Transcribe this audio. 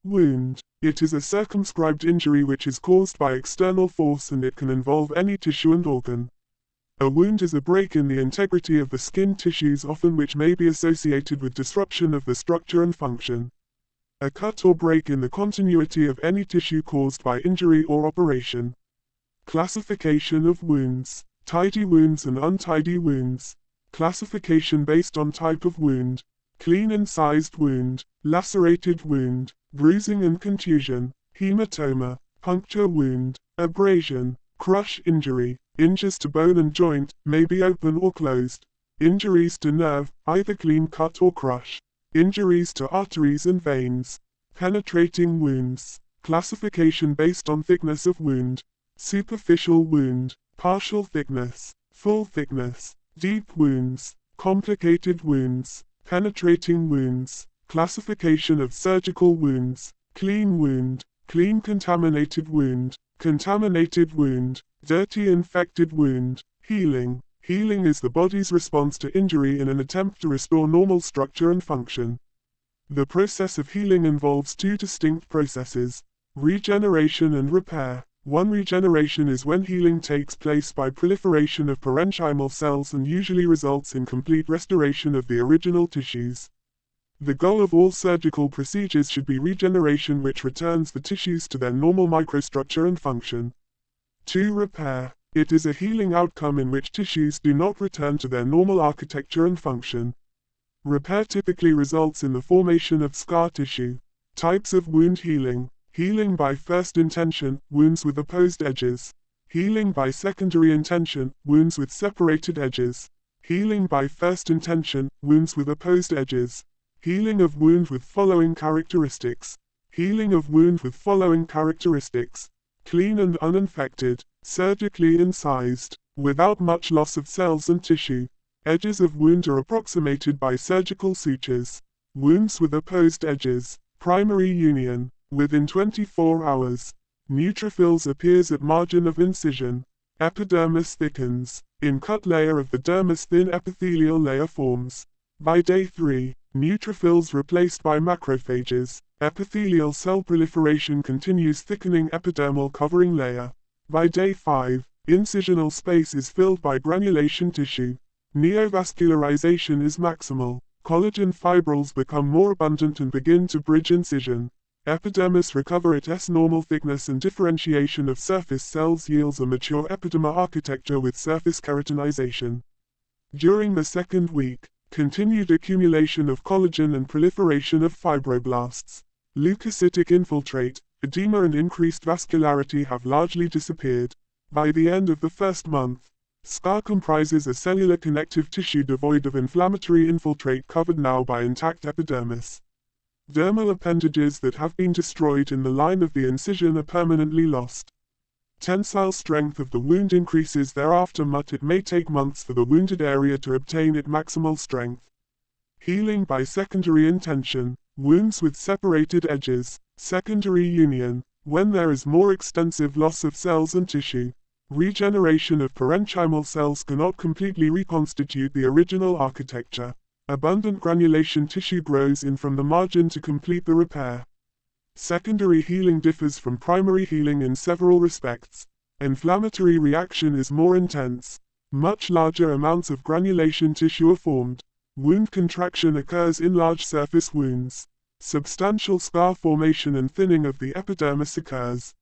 Wound. It is a circumscribed injury which is caused by external force and it can involve any tissue and organ. A wound is a break in the integrity of the skin tissues often which may be associated with disruption of the structure and function. A cut or break in the continuity of any tissue caused by injury or operation. Classification of wounds. Tidy wounds and untidy wounds. Classification based on type of wound. Clean incised wound, lacerated wound, bruising and contusion, haematoma, puncture wound, abrasion, crush injury. Injures to bone and joint, may be open or closed. Injuries to nerve, either clean cut or crush. Injuries to arteries and veins. Penetrating wounds. Classification based on thickness of wound. Superficial wound, partial thickness, full thickness. Deep wounds, complicated wounds, penetrating wounds. Classification of surgical wounds. Clean wound, clean contaminated wound, contaminated wound, dirty infected wound. Healing. Healing is the body's response to injury in an attempt to restore normal structure and function. The process of healing involves two distinct processes: regeneration and repair. One regeneration is when healing takes place by proliferation of parenchymal cells and usually results in complete restoration of the original tissues. The goal of all surgical procedures should be regeneration, which returns the tissues to their normal microstructure and function. 2. Repair. It is a healing outcome in which tissues do not return to their normal architecture and function. Repair typically results in the formation of scar tissue. Types of wound healing. Healing by first intention, wounds with opposed edges. Healing by secondary intention, wounds with separated edges. Healing by first intention, wounds with opposed edges. Healing of wound with following characteristics. Healing of wound with following characteristics. Clean and uninfected, surgically incised, without much loss of cells and tissue. Edges of wound are approximated by surgical sutures. Wounds with opposed edges, primary union. Within 24 hours. Neutrophils appears at margin of incision. Epidermis thickens. In cut layer of the dermis thin epithelial layer forms. By day 3, neutrophils replaced by macrophages. Epithelial cell proliferation continues, thickening epidermal covering layer. By day 5, incisional space is filled by granulation tissue. Neovascularization is maximal. Collagen fibrils become more abundant and begin to bridge incision. Epidermis recover its normal thickness and differentiation of surface cells yields a mature epidermal architecture with surface keratinization. During the second week, continued accumulation of collagen and proliferation of fibroblasts. Leukocytic infiltrate, edema and increased vascularity have largely disappeared. By the end of the first month, scar comprises a cellular connective tissue devoid of inflammatory infiltrate covered now by intact epidermis. Dermal appendages that have been destroyed in the line of the incision are permanently lost. Tensile strength of the wound increases thereafter, but it may take months for the wounded area to obtain its maximal strength. Healing by secondary intention. Wounds with separated edges, secondary union, when there is more extensive loss of cells and tissue. Regeneration of parenchymal cells cannot completely reconstitute the original architecture. Abundant granulation tissue grows in from the margin to complete the repair. Secondary healing differs from primary healing in several respects. Inflammatory reaction is more intense. Much larger amounts of granulation tissue are formed. Wound contraction occurs in large surface wounds. Substantial scar formation and thinning of the epidermis occurs.